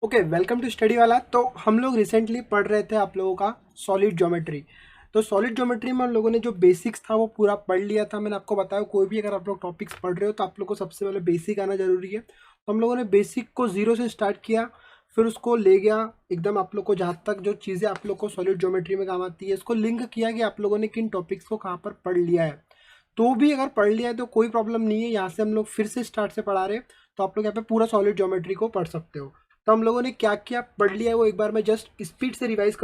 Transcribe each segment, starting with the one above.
Okay, welcome to study वाला। तो हम लोग रिसेंटली पढ़ रहे थे आप लोगों का सॉलिड ज्योमेट्री। तो सॉलिड ज्योमेट्री में हम लोगों ने जो बेसिक्स था वो पूरा पढ़ लिया था। मैंने आपको बताया कोई भी अगर आप लोग टॉपिक्स पढ़ रहे हो तो आप लोग को सबसे पहले बेसिक आना जरूरी है। तो हम लोगों ने बेसिक को जीरो से स्टार्ट किया, फिर उसको ले गया एकदम आप लोग को जहाँ तक जो चीज़ें आप लोग को सॉलिड ज्योमेट्री में काम आती है इसको लिंक किया कि आप लोगों ने किन टॉपिक्स को कहाँ पर पढ़ लिया है। तो भी अगर पढ़ लिया है तो कोई प्रॉब्लम नहीं है, यहाँ से हम लोग फिर से स्टार्ट से पढ़ा रहे हैं। तो आप लोग यहाँ पे पूरा सॉलिड ज्योमेट्री को पढ़ सकते हो। तो हम लोगों ने क्या क्या पढ़ लिया है वो एक बार मैं जस्ट स्पीड से रिवाइज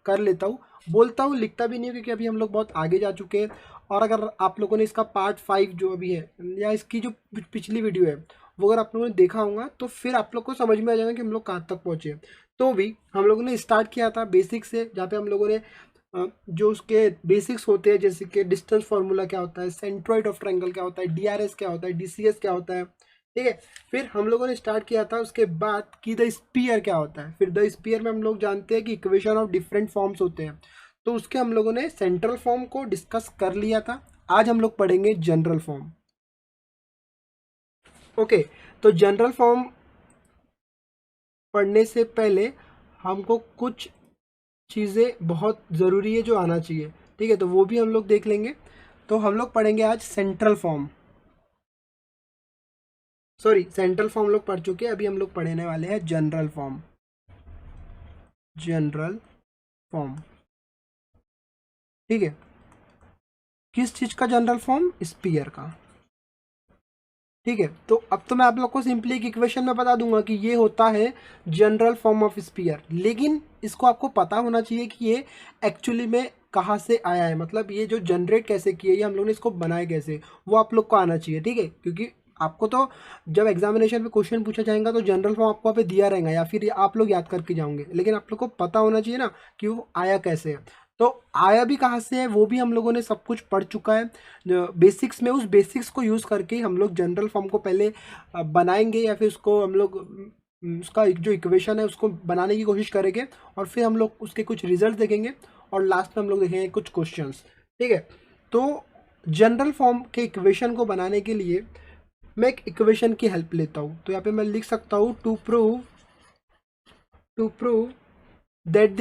कर लेता हूँ। बोलता हूँ, लिखता भी नहीं हूँ, क्योंकि अभी हम लोग बहुत आगे जा चुके हैं। और अगर आप लोगों ने इसका पार्ट 5 जो अभी है या इसकी जो पिछली वीडियो है वो अगर आप लोगों ने देखा होगा तो फिर आप लोग को समझ में आ जाएगा कि हम लोग कहाँ तक पहुँचे हैं। तो भी हम लोगों ने स्टार्ट किया था बेसिक से, जहाँ पे हम लोगों ने जो उसके बेसिक्स होते हैं जैसे कि डिस्टेंस फार्मूला क्या होता है, सेंट्रोइड ऑफ ट्रायंगल क्या होता है, डीआरएस क्या होता है, डीसीएस क्या होता है, ठीक है। फिर हम लोगों ने स्टार्ट किया था उसके बाद कि द स्पीयर क्या होता है। फिर द स्पीयर में हम लोग जानते हैं कि इक्वेशन ऑफ डिफरेंट फॉर्म्स होते हैं। तो उसके हम लोगों ने सेंट्रल फॉर्म को डिस्कस कर लिया था। आज हम लोग पढ़ेंगे जनरल फॉर्म। ओके, तो जनरल फॉर्म पढ़ने से पहले हमको कुछ चीज़ें बहुत ज़रूरी है जो आना चाहिए, ठीक है। तो वो भी हम लोग देख लेंगे। तो हम लोग पढ़ेंगे आज central form. Sorry, central form लोग पढ़ चुके हैं, अभी हम लोग पढ़ने वाले हैं जनरल फॉर्म। जनरल फॉर्म, ठीक है। किस चीज़ का जनरल फॉर्म? स्पीयर का, ठीक है। तो अब तो मैं आप लोग को सिंपली एक इक्वेशन में बता दूंगा कि ये होता है जनरल फॉर्म ऑफ स्पीयर, लेकिन इसको आपको पता होना चाहिए कि ये एक्चुअली में कहाँ से आया है, मतलब ये जो जनरेट कैसे किए, ये हम लोग ने इसको बनाया कैसे, वो आप लोग को आना चाहिए, ठीक है। क्योंकि आपको तो जब एग्जामिनेशन में क्वेश्चन पूछा जाएगा तो जनरल फॉर्म आपको वहाँ पे दिया रहेगा या फिर आप लोग याद करके जाओगे, लेकिन आप लोग को पता होना चाहिए ना कि वो आया कैसे है। तो आया भी कहाँ से है वो भी हम लोगों ने सब कुछ पढ़ चुका है बेसिक्स में। उस बेसिक्स को यूज़ करके हम लोग जनरल फॉर्म को पहले बनाएंगे, या फिर उसको हम लोग उसका जो इक्वेशन है उसको बनाने की कोशिश करेंगे, और फिर हम लोग उसके कुछ रिजल्ट देखेंगे, और लास्ट में हम लोग देखेंगे कुछ क्वेश्चंस, ठीक है। तो जनरल फॉर्म के इक्वेशन को बनाने के लिए मैं एक इक्वेशन की हेल्प लेता हूँ। तो यहाँ पे मैं लिख सकता हूँ to prove that the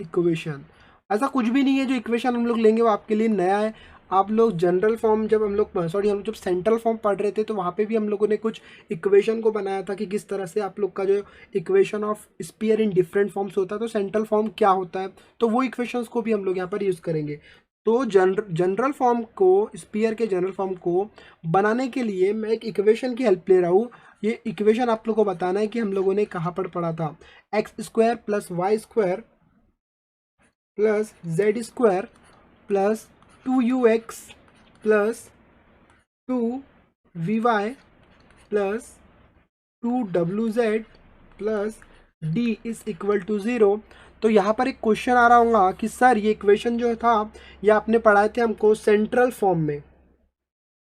equation. ऐसा कुछ भी नहीं है, जो इक्वेशन हम लोग लेंगे वो आपके लिए नया है। आप लोग जनरल फॉर्म जब हम लोग जब सेंट्रल फॉर्म पढ़ रहे थे तो वहाँ पे भी हम लोगों ने कुछ इक्वेशन को बनाया था कि किस तरह से आप लोग का जो equation of spear in different forms होता है तो सेंट्रल फॉर्म क्या होता है, तो वो इक्वेशंस को भी हम लोग यहाँ पर यूज़ करेंगे। तो जनरल फॉर्म को, स्पीयर के जनरल फॉर्म को बनाने के लिए मैं एक इक्वेशन की हेल्प ले रहा हूँ। ये इक्वेशन आप लोग को बताना है कि हम लोगों ने कहाँ पर पढ़ा था। X square plus Y square plus Z square plus 2ux plus 2vy plus 2wz plus d is equal to 0। तो यहाँ पर एक क्वेश्चन आ रहा होगा कि सर ये इक्वेशन जो था ये आपने पढ़ाए थे हमको सेंट्रल फॉर्म में,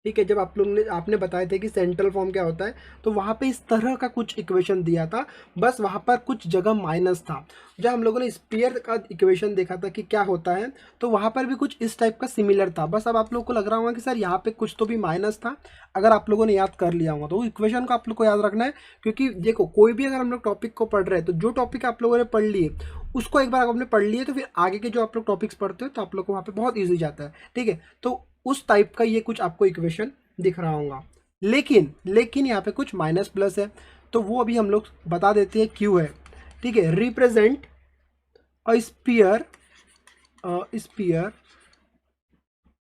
ठीक है। जब आप लोग ने आपने बताए थे कि सेंट्रल फॉर्म क्या होता है तो वहाँ पे इस तरह का कुछ इक्वेशन दिया था, बस वहाँ पर कुछ जगह माइनस था। जब हम लोगों ने स्पीयर का इक्वेशन देखा था कि क्या होता है तो वहाँ पर भी कुछ इस टाइप का सिमिलर था। बस अब आप लोग को लग रहा होगा कि सर यहाँ पे कुछ तो भी माइनस था। अगर आप लोगों ने याद कर लिया होगा तो वो इक्वेशन को आप लोग को याद रखना है, क्योंकि देखो कोई भी अगर हम लोग टॉपिक को पढ़ रहे हैं तो जो टॉपिक आप लोगों ने पढ़ लिए उसको एक बार आपने पढ़ लिए तो फिर आगे के जो आप लोग टॉपिक्स पढ़ते हो तो आप लोग को वहाँ पे बहुत ईजी जाता है, ठीक है। तो उस टाइप का ये कुछ आपको इक्वेशन दिख रहा होगा, लेकिन लेकिन यहाँ पे कुछ माइनस प्लस है तो वो अभी हम लोग बता देते हैं क्यों है, ठीक है। Represent a sphere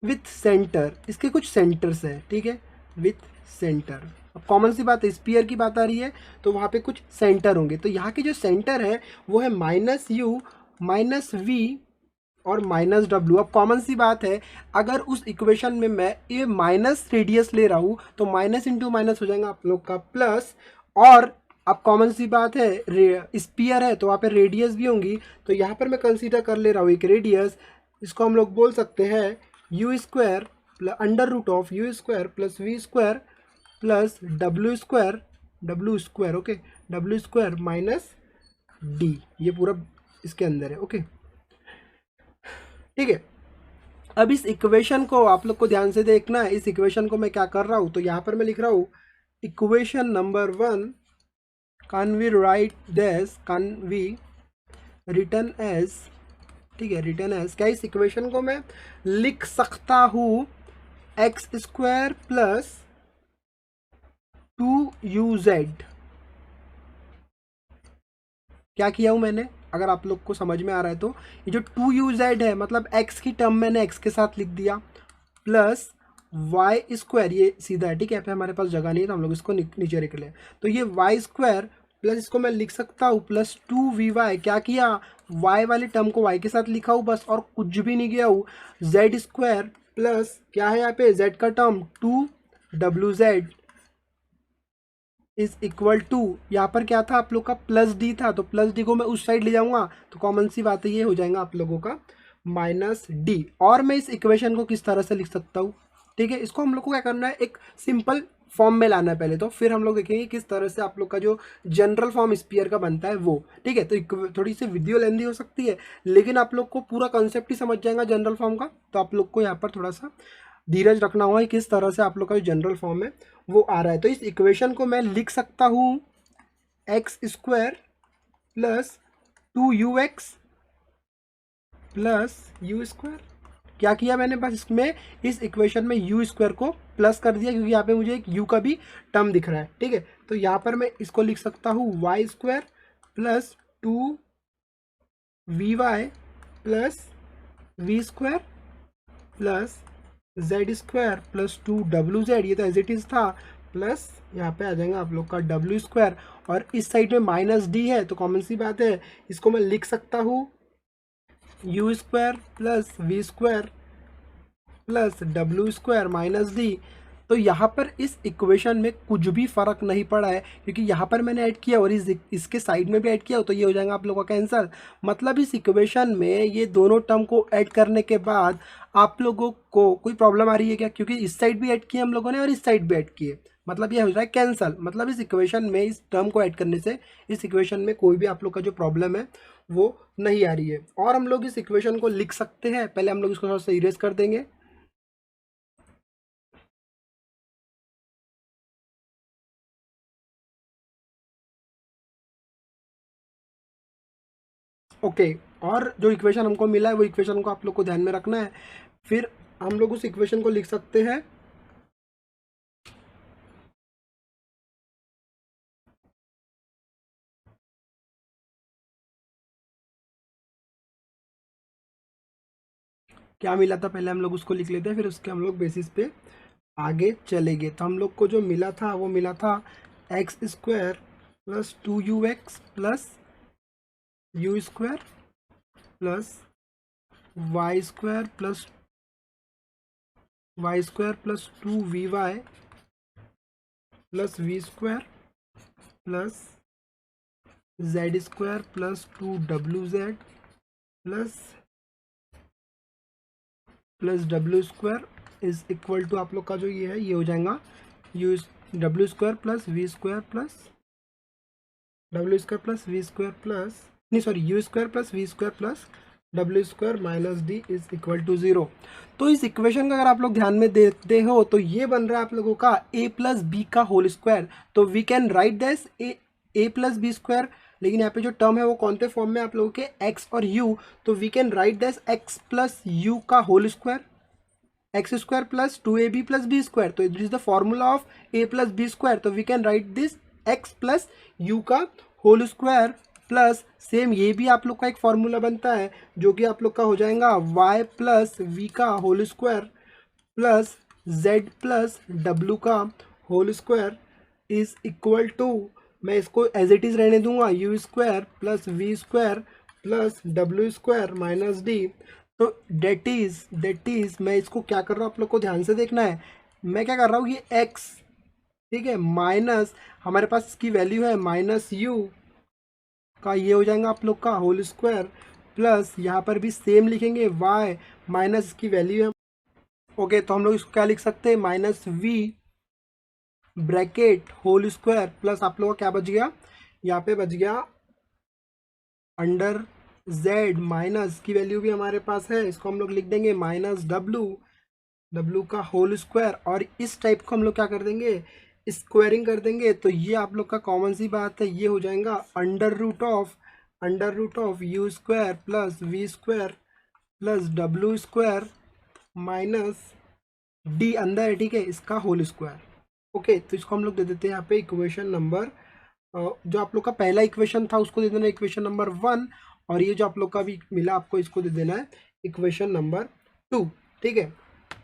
with centre, इसके कुछ सेंटर्स हैं, ठीक है, विथ सेंटर। अब कॉमन सी बात है, स्पीयर की बात आ रही है तो वहाँ पे कुछ सेंटर होंगे। तो यहाँ के जो सेंटर है वो है -u -v और -w। अब कॉमन सी बात है, अगर उस इक्वेशन में मैं ये माइनस रेडियस ले रहा हूँ तो माइनस इंटू माइनस हो जाएगा आप लोग का प्लस। और अब कॉमन सी बात है, स्पीयर है तो वहाँ पे रेडियस भी होंगी, तो यहाँ पर मैं कंसीडर कर ले रहा हूँ एक रेडियस। इसको हम लोग बोल सकते हैं U square under root of you square plus we square plus W square, okay, W square minus D, ये पूरा इसके अंदर है, ओके, ठीक है। अब इस इक्वेशन को आप लोग को ध्यान से देखना है। इस इक्वेशन को मैं क्या कर रहा हूँ, तो यहाँ पर मैं लिख रहा हूँ equation number 1 can we write this, can we return as, ठीक है, रिटर्न एज, क्या इस इक्वेशन को मैं लिख सकता हूँ एक्स स्क्वायर प्लस 2uz। क्या किया हूँ मैंने, अगर आप लोग को समझ में आ रहा है तो, ये जो 2uz है मतलब x की टर्म मैंने x के साथ लिख दिया, प्लस वाई स्क्वायर, ये सीधा है, ठीक है, यहाँ पे हमारे पास जगह नहीं है तो हम लोग इसको नीचे रख लें, तो ये वाई स्क्वायर प्लस इसको मैं लिख सकता हूँ प्लस 2vy, क्या किया, y वाली टर्म को y के साथ लिखा हूँ बस, और कुछ भी नहीं किया हूँ, जेड स्क्वायर प्लस क्या है यहाँ पे z का term 2wz is equal to, यहाँ पर क्या था आप लोग का प्लस डी था, तो प्लस डी को मैं उस साइड ले जाऊंगा तो कॉमन सी बात है ये हो जाएगा आप लोगों का माइनस डी। और मैं इस इक्वेशन को किस तरह से लिख सकता हूँ, ठीक है, इसको हम लोग को क्या करना है, एक सिंपल फॉर्म में लाना है पहले, तो फिर हम लोग देखेंगे किस तरह से आप लोग का जो जनरल फॉर्म स्पीयर का बनता है वो, ठीक है। तो थोड़ी सी वीडियो लेंदी हो सकती है लेकिन आप लोग को पूरा कंसेप्ट ही समझ जाएगा जनरल फॉर्म का, तो आप लोग को यहाँ पर थोड़ा सा धीरज रखना होगा किस तरह से आप लोग का जो जनरल फॉर्म है वो आ रहा है। तो इस इक्वेशन को मैं लिख सकता हूँ x square plus 2ux plus U square, क्या किया मैंने, बस इसमें इस इक्वेशन में यू स्क्वायर को प्लस कर दिया क्योंकि यहाँ पे मुझे एक यू का भी टर्म दिख रहा है, ठीक है, तो यहाँ पर मैं इसको लिख सकता हूँ y square plus 2vy plus we square plus Z square plus 2wz, ये तो एज इट इज़ था, प्लस यहाँ पे आ जाएगा आप लोग का डब्ल्यू स्क्वायर, और इस साइड में माइनस डी है तो कॉमन सी बात है इसको मैं लिख सकता हूँ u square plus we square plus W square minus d. तो यहाँ पर इस इक्वेशन में कुछ भी फर्क नहीं पड़ा है क्योंकि यहाँ पर मैंने ऐड किया और इसके साइड में भी ऐड किया, तो ये हो जाएगा आप लोगों का कैंसर। मतलब इस इक्वेशन में ये दोनों टर्म को ऐड करने के बाद आप लोगों को कोई प्रॉब्लम आ रही है क्या, क्योंकि इस साइड भी ऐड किए हम लोगों ने और इस साइड भी ऐड किए, मतलब ये हो रहा है कैंसल। मतलब इस इक्वेशन में इस टर्म को ऐड करने से इस इक्वेशन में कोई भी आप लोग का जो प्रॉब्लम है वो नहीं आ रही है। और हम लोग इस इक्वेशन को लिख सकते हैं, पहले हम लोग इसको थोड़ा सा इरेज कर देंगे, ओके। और जो इक्वेशन हमको मिला है वो इक्वेशन को आप लोग को ध्यान में रखना है, फिर हम लोग उस इक्वेशन को लिख सकते हैं क्या मिला था, पहले हम लोग उसको लिख लेते हैं फिर उसके हम लोग बेसिस पे आगे चलेंगे। तो हम लोग को जो मिला था वो मिला था x square plus 2ux plus U square plus Y square plus 2vy plus we square plus Z square plus 2wz plus W square is equal to आप लोग का जो ये है ये हो जाएगा U W square plus we square plus W square plus we square plus, नहीं sorry, U square plus we square plus W square minus D is equal to 0। तो इस इक्वेशन का अगर आप लोग ध्यान में देते हो तो ये बन रहा है आप लोगों का a प्लस बी का होल स्क्वायर, तो we can write this a plus B square, लेकिन यहाँ पे जो टर्म है वो कौन से फॉर्म में आप लोगों के x और u, तो we can write this x plus U का whole square, X square plus 2ab plus B square, तो this is the formula of a plus B square, तो we can write this x plus U का whole square plus same ये भी आप लोग का एक फॉर्मूला बनता है जो कि आप लोग का हो जाएगा y प्लस वी का whole square plus z plus w का whole square is equal to, मैं इसको एज इट इज़ रहने दूंगा, u square plus we square plus W square minus d. तो डेट इज मैं इसको क्या कर रहा हूँ आप लोग को ध्यान से देखना है, मैं क्या कर रहा हूँ ये x, ठीक है, माइनस हमारे पास इसकी वैल्यू है माइनस यू का, ये हो जाएगा आप लोग का होल स्क्वायर प्लस यहाँ पर भी सेम लिखेंगे y माइनस इसकी वैल्यू है, ओके, तो हम लोग इसको क्या लिख सकते हैं minus v bracket whole square plus आप लोगों का क्या बच गया, यहाँ पे बच गया अंडर z माइनस की वैल्यू भी हमारे पास है, इसको हम लोग लिख देंगे माइनस w का होल स्क्वायर, और इस टाइप को हम लोग क्या कर देंगे स्क्वायरिंग कर देंगे तो ये आप लोग का कॉमन सी बात है, ये हो जाएगा under root of you square plus we square plus W square minus d अंदर है, ठीक है, इसका होल स्क्वायर। ओके, तो इसको हम लोग दे देते हैं यहाँ पे इक्वेशन नंबर, जो आप लोग का पहला इक्वेशन था उसको दे देना इक्वेशन नंबर 1, और ये जो आप लोग का भी मिला आपको इसको दे देना है इक्वेशन नंबर 2, ठीक है।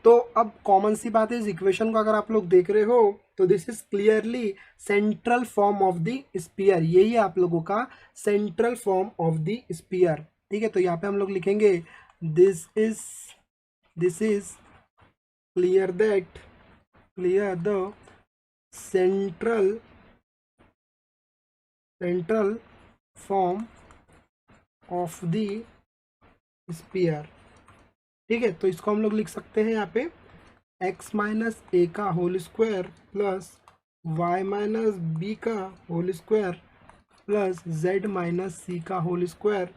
तो अब कॉमन सी बात है, इस इक्वेशन को अगर आप लोग देख रहे हो तो this is clearly central form of the sphere, यही है आप लोगों का central form of the sphere, ठीक है। तो यहाँ पे हम लोग लिखेंगे this is clear the central form of the sphere, ठीक है। तो इसको हम लोग लिख सकते हैं यहाँ पे x माइनस ए का whole square plus y minus B का whole square plus z minus C का whole square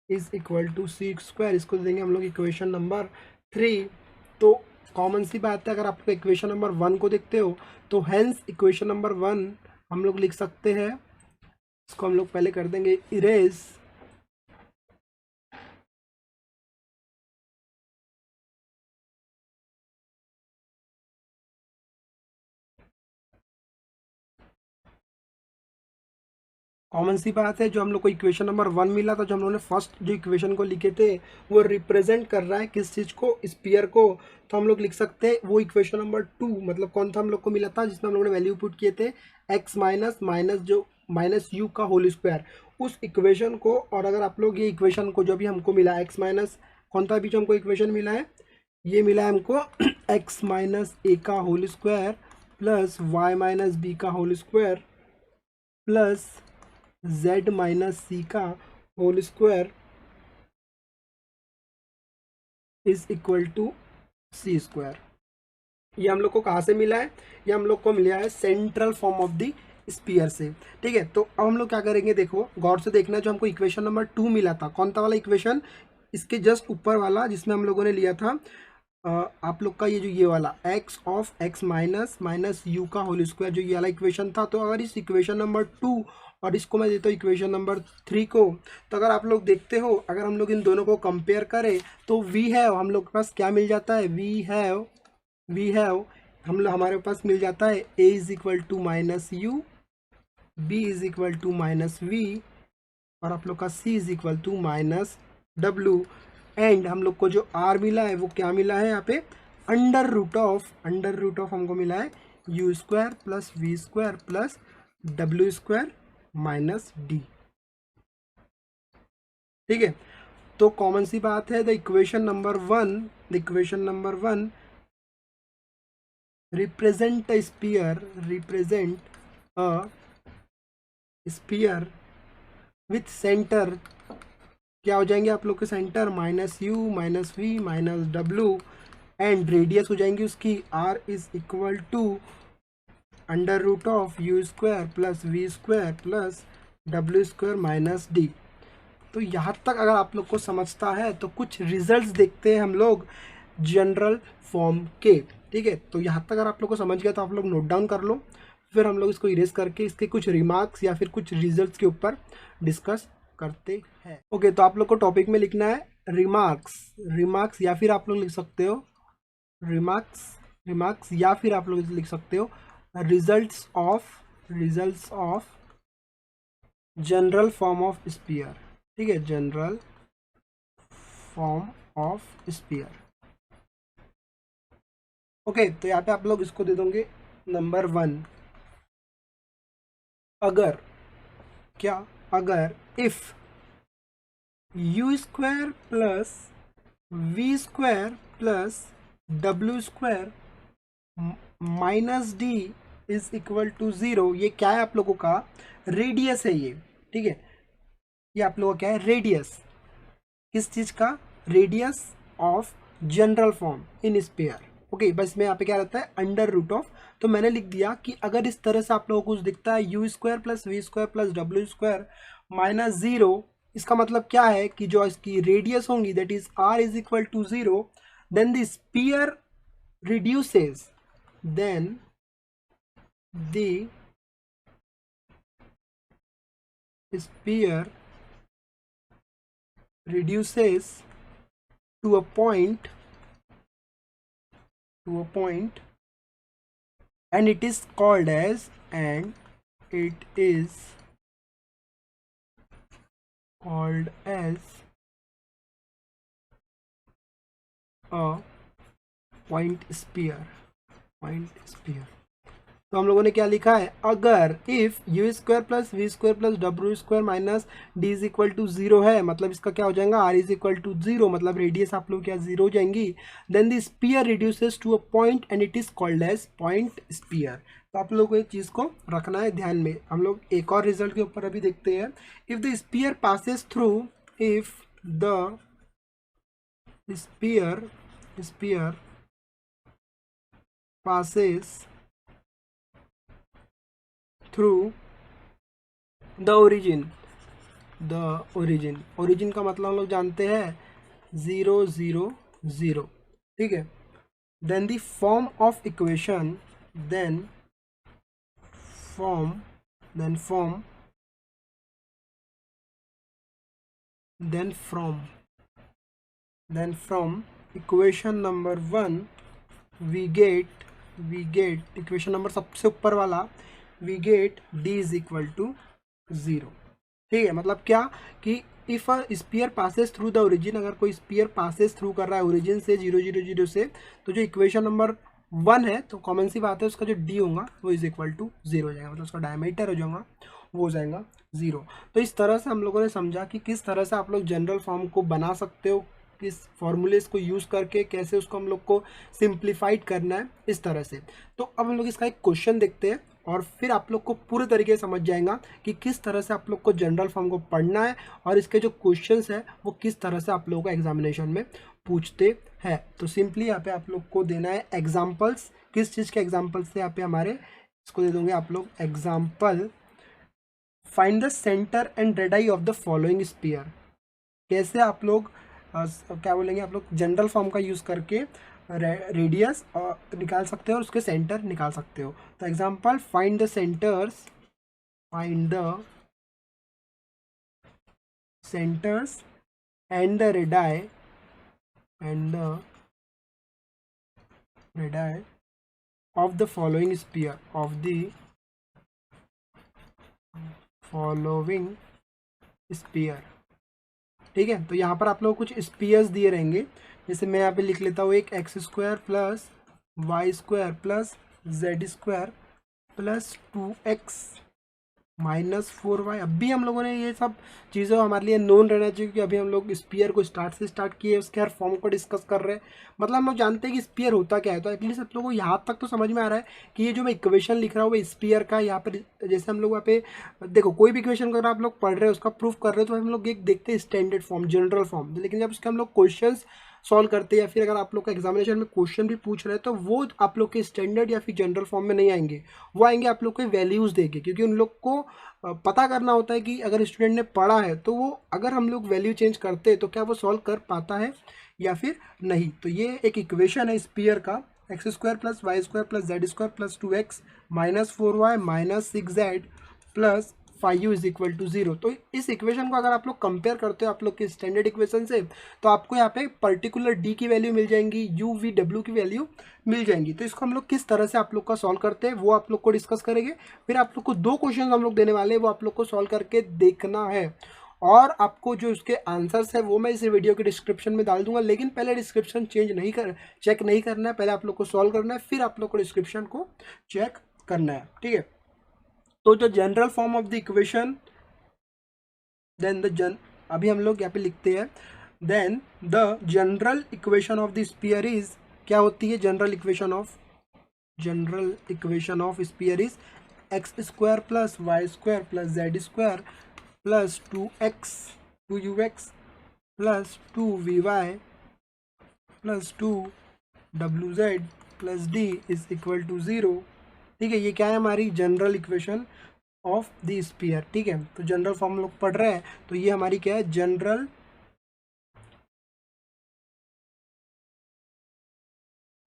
is equal to C square, इसको देंगे हम लोग इक्वेशन नंबर 3। तो कॉमन सी बात है, अगर आप इक्वेशन नंबर 1 को देखते हो तो हेंस इक्वेशन नंबर 1 हम लोग लिख सकते हैं, इसको हम लोग पहले कर देंगे इरेज, कॉमन सी बात है, जो हम लोग को इक्वेशन नंबर 1 मिला था, जो हम लोगों ने फर्स्ट जो इक्वेशन को लिखे थे वो रिप्रेजेंट कर रहा है किस चीज़ को, स्पीयर को। तो हम लोग लिख सकते हैं वो इक्वेशन नंबर 2, मतलब कौन था हम लोग को मिला था जिसमें हम लोगों ने वैल्यू पुट किए थे x माइनस जो माइनस यू का होल स्क्वायर, उस इक्वेशन को। और अगर आप लोग ये इक्वेशन को जो भी हमको मिला x माइनस कौन था अभी जो हमको इक्वेशन मिला है, ये मिला है हमको x माइनस ए का whole square plus y minus B का whole square plus z minus C का whole square is equal to C square. ये हम लोग को कहाँ से मिला है, ये हम लोग को मिला है central form of the sphere से, ठीक है। तो अब हम लोग क्या करेंगे, देखो गौर से देखना, जो हमको इक्वेशन नंबर 2 मिला था, कौन था वाला इक्वेशन, इसके जस्ट ऊपर वाला जिसमें हम लोगों ने लिया था आप लोग का ये वाला x of x minus minus you का होल स्क्वायर, जो ये वाला इक्वेशन था। तो अगर इस इक्वेशन नंबर 2 और इसको मैं देता हूँ इक्वेशन नंबर 3 को, तो अगर आप लोग देखते हो, अगर हम लोग इन दोनों को कंपेयर करें तो वी हैव हम लोग के पास क्या मिल जाता है, वी हैव हम लोग हमारे पास मिल जाता है a is equal to minus u, b is equal to minus v, और आप लोग का c is equal to minus w। And हम लोग को जो r मिला है वो क्या मिला है यहाँ पे, अंडर रूट ऑफ हमको मिला है u square plus we square plus W square minus d, ठीक है। तो कॉमन सी बात है, the equation number 1 represent a sphere with centre, क्या हो जाएंगे आप लोग के centre minus u minus v minus डब्ल्यू, एंड रेडियस हो जाएंगी उसकी r is equal to under root of you square plus we square plus W square minus d. तो यहाँ तक अगर आप लोग को समझता है तो कुछ रिजल्ट्स देखते हैं हम लोग जनरल फॉर्म के, ठीक है। तो यहाँ तक अगर आप लोग को समझ गया तो आप लोग नोट डाउन कर लो, फिर हम लोग इसको इरेज करके इसके कुछ रिमार्क्स या फिर कुछ रिजल्ट्स के ऊपर डिस्कस करते हैं। ओके, तो आप लोग को टॉपिक में लिखना है रिमार्क्स या फिर आप लोग लिख सकते हो रिमार्क्स या फिर आप लोग लिख सकते हो results of general form of sphere, ठीक है, general form of sphere. Okay, तो यहाँ पे आप लोग इसको दे दोगे नंबर 1, अगर if u square plus we square plus W square minus D is equal to 0, ये क्या है आप लोगों का, रेडियस है ये, ठीक है। ये आप लोगों का क्या है, रेडियस, किस चीज़ का, radius of general form in sphere. Okay, बस में यहाँ पे क्या रहता है, अंडर रूट ऑफ। तो मैंने लिख दिया कि अगर इस तरह से आप लोगों को कुछ दिखता है u square plus we square plus W square minus 0, इसका मतलब क्या है कि जो इसकी रेडियस होंगी that is r is equal to 0, then the sphere reduces then the sphere reduces to a point and it is called as a point sphere। तो हम लोगों ने क्या लिखा है, अगर if u square plus we square plus W square minus D is equal to zero है, मतलब इसका क्या हो जाएगा, r is equal to zero, मतलब रेडियस आप लोग क्या जीरो हो जाएंगी, then the sphere reduces to a point and it is called as point sphere. तो आप लोगों को एक चीज को रखना है ध्यान में। हम लोग एक और रिजल्ट के ऊपर अभी देखते हैं। If the sphere passes through if the sphere passes through the origin का मतलब हम लोग जानते हैं 0 0 0, ठीक है। Then the form of equation from equation number 1 we get equation number सबसे ऊपर वाला, we get d is equal to 0, ठीक है। मतलब क्या कि if a sphere passes through the origin, अगर कोई स्पीयर पासेस थ्रू कर रहा है ओरिजिन से 0 0 0 से, तो जो इक्वेशन नंबर 1 है, तो कॉमन सी बात है उसका जो d होगा वो इज इक्वल टू 0 हो जाएगा, मतलब उसका डायमीटर हो जाएगा वो हो जाएगा 0। तो इस तरह से हम लोगों ने समझा कि किस तरह से आप लोग जनरल फॉर्म को बना सकते हो, किस फॉर्मूलेस को यूज़ करके कैसे उसको हम लोग को सिंप्लीफाइड करना है, इस तरह से। तो अब हम लोग इसका एक क्वेश्चन देखते हैं और फिर आप लोग को पूरे तरीके से समझ जाएगा कि किस तरह से आप लोग को जनरल फॉर्म को पढ़ना है और इसके जो क्वेश्चंस है वो किस तरह से आप लोगों को एग्जामिनेशन में पूछते हैं। तो सिंपली यहाँ पे आप लोग को देना है एग्जाम्पल्स। किस चीज़ के एग्जाम्पल्स से यहाँ पे हमारे इसको दे दोगे आप लोग example, find the centre and radii of the following sphere. कैसे आप लोग क्या बोलेंगे, आप लोग जनरल फॉर्म का यूज़ करके रेडियस निकाल सकते हो और उसके सेंटर निकाल सकते हो। तो example, find the centres and the radii of the following sphere, ठीक है। तो यहाँ पर आप लोग कुछ स्पीयर्स दिए रहेंगे, जैसे मैं यहाँ पे लिख लेता हूँ एक x square plus Y square plus Z square plus 2x minus 4y। अभी हम लोगों ने ये सब चीज़ें हमारे लिए नोन रहना चाहिए कि अभी हम लोग स्पीयर को स्टार्ट किए, उसके हर फॉर्म को डिस्कस कर रहे हैं, मतलब हम लोग जानते हैं कि स्पीयर होता क्या है। तो एटलीस्ट आप लोगों को यहाँ तक तो समझ में आ रहा है कि ये जो मैं इक्वेशन लिख रहा हूँ वो स्पीयर का, यहाँ पर जैसे हम लोग यहाँ पे देखो कोई भी इक्वेशन को अगर आप लोग पढ़ रहे हो उसका प्रूफ कर रहे हो, तो हम लोग एक देखते हैं स्टैंडर्ड फॉर्म, जनरल फॉर्म, लेकिन जब उसके हम लोग क्वेश्चन सॉल्व करते हैं या फिर अगर आप लोग का एग्जामिनेशन में क्वेश्चन भी पूछ रहे हैं तो वो आप लोग के स्टैंडर्ड या फिर जनरल फॉर्म में नहीं आएंगे, वो आएंगे आप लोग को वैल्यूज देके, क्योंकि उन लोग को पता करना होता है कि अगर स्टूडेंट ने पढ़ा है तो वो अगर हम लोग वैल्यू चेंज करते हैं तो क्या वो सॉल्व कर पाता है या फिर नहीं। तो ये एक इक्वेशन है स्पीयर का, x square plus Y square plus Z square plus 2x minus 4y minus 6z plus 5u is equal to 0। तो इस इक्वेशन को अगर आप लोग कंपेयर करते हो आप लोग के स्टैंडर्ड इक्वेशन से, तो आपको यहाँ पे पर्टिकुलर d की वैल्यू मिल जाएंगी, u v w की वैल्यू मिल जाएंगी। तो इसको हम लोग किस तरह से आप लोग का सॉल्व करते हैं वो आप लोग को डिस्कस करेंगे। फिर आप लोग को 2 क्वेश्चन हम लोग देने वाले हैं, वो आप लोग को सॉल्व करके देखना है और आपको जो उसके आंसर्स है वो मैं इस वीडियो के डिस्क्रिप्शन में डाल दूंगा, लेकिन पहले डिस्क्रिप्शन चेक नहीं करना है, पहले आप लोग को सॉल्व करना है, फिर आप लोग को डिस्क्रिप्शन को चेक करना है, ठीक है। तो जो general form of the equation, अभी हम लोग यहाँ पे लिखते हैं, then the general equation of the sphere is, क्या होती है general equation of sphere is x square plus Y square plus Z square plus 2ux plus 2vy plus 2wz plus d is equal to 0, ठीक है। ये क्या है हमारी general equation of the sphere, ठीक है। तो जनरल फॉर्म हम लोग पढ़ रहे हैं, तो ये हमारी क्या है,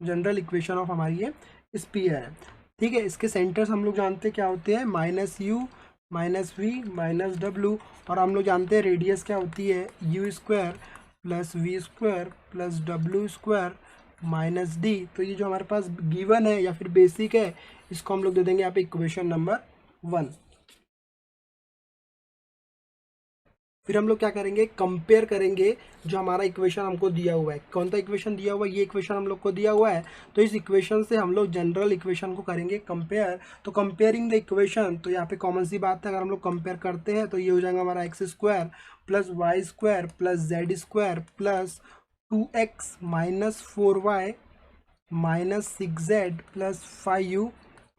जनरल इक्वेशन ऑफ हमारी ये स्पीयर है। ठीक है। इसके सेंटर्स हम लोग जानते हैं क्या होते हैं, -u -v -w, और हम लोग जानते हैं रेडियस क्या होती है, u square plus we square plus W square minus d. तो ये जो हमारे पास गिवन है या फिर बेसिक है, इसको हम लोग दे देंगे यहाँ पे इक्वेशन नंबर 1। फिर हम लोग क्या करेंगे, कंपेयर करेंगे जो हमारा इक्वेशन हमको दिया हुआ है। कौन सा इक्वेशन दिया हुआ है, ये इक्वेशन हम लोग को दिया हुआ है। तो इस इक्वेशन से हम लोग जनरल इक्वेशन को करेंगे कंपेयर। तो कंपेयरिंग द इक्वेशन, तो यहाँ पे कॉमन सी बात है, अगर हम लोग कंपेयर करते हैं तो ये हो जाएगा हमारा x square plus Y square plus Z square plus 2x minus 4y minus 6z plus 5u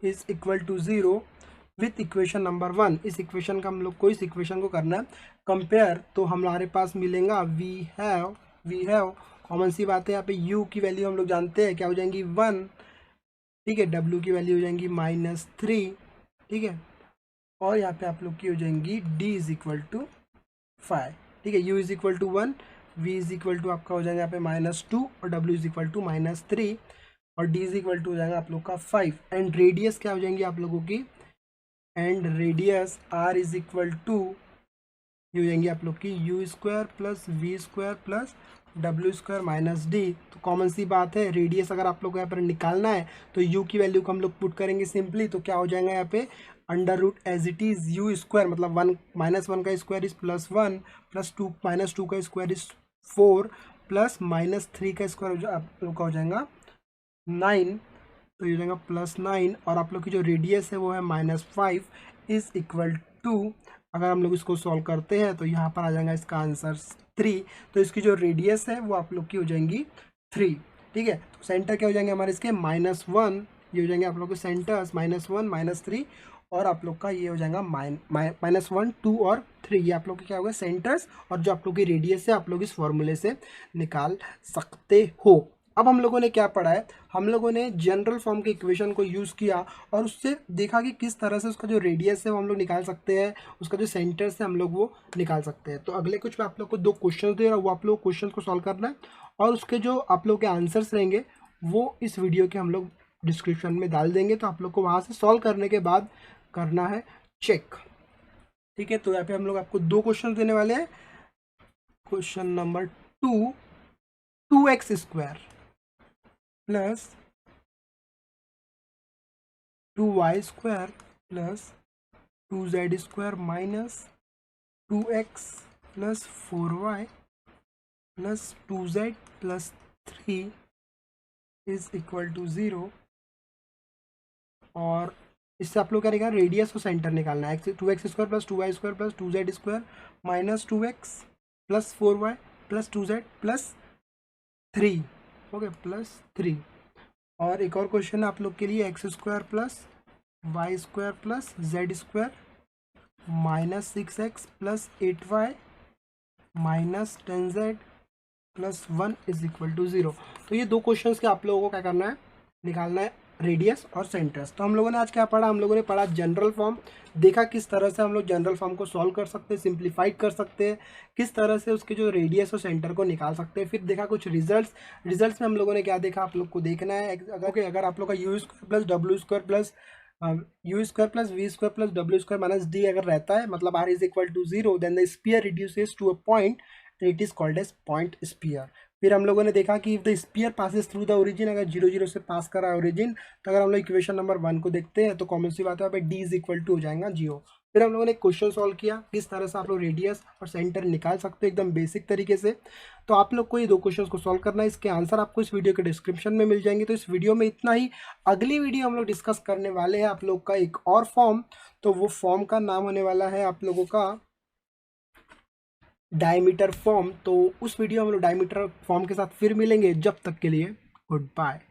is equal to 0 with equation number 1। इस इक्वेशन का हम लोग को इस इक्वेशन को करना है कंपेयर। तो हमारे पास मिलेगा वी हैव कॉमन सी बात है, यहाँ पे u की वैल्यू हम लोग जानते हैं क्या हो जाएंगी 1, ठीक है। w की वैल्यू हो जाएंगी -3, ठीक है। और यहाँ पे आप लोग की हो जाएंगी d इज इक्वल टू 5, ठीक है। u is equal to 1, v is equal to आपका हो जाएगा यहाँ पे -2 और w इज इक्वल टू -3 और d इज इक्वल टू हो जाएगा आप लोग का 5। एंड रेडियस क्या हो जाएंगी आप लोगों की, and radius r is equal to ये हो जाएंगी आप लोग की u square plus we square plus W square minus d. तो कॉमन सी बात है, रेडियस अगर आप लोग को यहाँ पर निकालना है तो u की वैल्यू को हम लोग पुट करेंगे सिंपली। तो क्या हो जाएगा यहाँ पे under root as it is u square, मतलब 1 -1 का स्क्वायर इज +1 प्लस 2 -2 का स्क्वायर इज 4 प्लस -3 का स्क्वायर आप लोग का हो जाएगा 9। तो ये हो जाएगा +9 और आप लोग की जो रेडियस है वो है -5 इज इक्वल टू, अगर हम लोग इसको सॉल्व करते हैं तो यहाँ पर आ जाएगा इसका आंसर 3। तो इसकी जो रेडियस है वो आप लोग की हो जाएंगी 3, ठीक है। तो सेंटर क्या हो जाएंगे हमारे इसके -1, ये हो जाएंगे आप लोग के सेंटर्स -1 -3 और आप लोग का ये हो जाएगा -1 2 और 3, ये आप लोग के क्या होगा सेंटर्स, और जो आप लोग की रेडियस है आप लोग इस फॉर्मूले से निकाल सकते हो। अब हम लोगों ने क्या पढ़ा है, हम लोगों ने जनरल फॉर्म के इक्वेशन को यूज़ किया और उससे देखा कि किस तरह से उसका जो रेडियस है वो हम लोग निकाल सकते हैं, उसका जो सेंटर से हम लोग वो निकाल सकते हैं। तो अगले कुछ मैं आप लोग को 2 क्वेश्चन दे रहा हूँ, वो आप लोग क्वेश्चन को सॉल्व करना है और उसके जो आप लोग के आंसर्स रहेंगे वो इस वीडियो के हम लोग डिस्क्रिप्शन में डाल देंगे। तो आप लोग को वहाँ से सॉल्व करने के बाद करना है चेक, ठीक है। तो यहाँ पे हम लोग आपको 2 क्वेश्चन देने वाले हैं। Question number 2, 2x square plus 2y square plus 2z square minus 2x plus 4y plus 2z plus 3 is equal to 0। और इससे आप लोग क्या निकालना, रेडियस और सेंटर निकालना है। 2x square plus 2y square plus 2z square minus 2x plus 4y plus 2z plus 3, okay plus 3। और एक और क्वेश्चन आप लोग के लिए x square plus Y square plus Z square minus 6x plus 8y minus 10z plus 1 is equal to 0। तो ये 2 questions के आप लोगों को क्या करना है, निकालना है रेडियस और सेंटर्स। तो हम लोगों ने आज क्या पढ़ा, हम लोगों ने पढ़ा जनरल फॉर्म, देखा किस तरह से हम लोग जनरल फॉर्म को सॉल्व कर सकते हैं, सिंप्लीफाइड कर सकते हैं, किस तरह से उसके जो रेडियस और सेंटर को निकाल सकते हैं। फिर देखा कुछ रिजल्ट्स में हम लोगों ने क्या देखा, आप लोग को देखना है। अगर आप लोग का U square plus W square plus U square plus we square plus W square minus D अगर रहता है, मतलब R is equal to 0, then the sphere reduces to a point, it is called as point sphere. फिर हम लोगों ने देखा कि if the sphere passes through the origin, अगर 0 0 से पास कर रहा है ओरिजिन, तो अगर हम लोग इक्वेशन नंबर 1 को देखते हैं तो कॉमन सी बात है यहाँ पे डी इज इक्वल टू हो जाएगा 0। फिर हम लोगों ने क्वेश्चन सॉल्व किया किस तरह से आप लोग रेडियस और सेंटर निकाल सकते हैं एकदम बेसिक तरीके से। तो आप लोग को ये 2 क्वेश्चन को सॉल्व करना है, इसके आंसर आपको इस वीडियो के डिस्क्रिप्शन में मिल जाएंगे। तो इस वीडियो में इतना ही। अगली वीडियो हम लोग डिस्कस करने वाले हैं आप लोग का एक और फॉर्म, तो वो फॉर्म का नाम होने वाला है आप लोगों का डायमीटर फॉर्म। तो उस वीडियो में हम लोग डायमीटर फॉर्म के साथ फिर मिलेंगे, जब तक के लिए गुड बाय।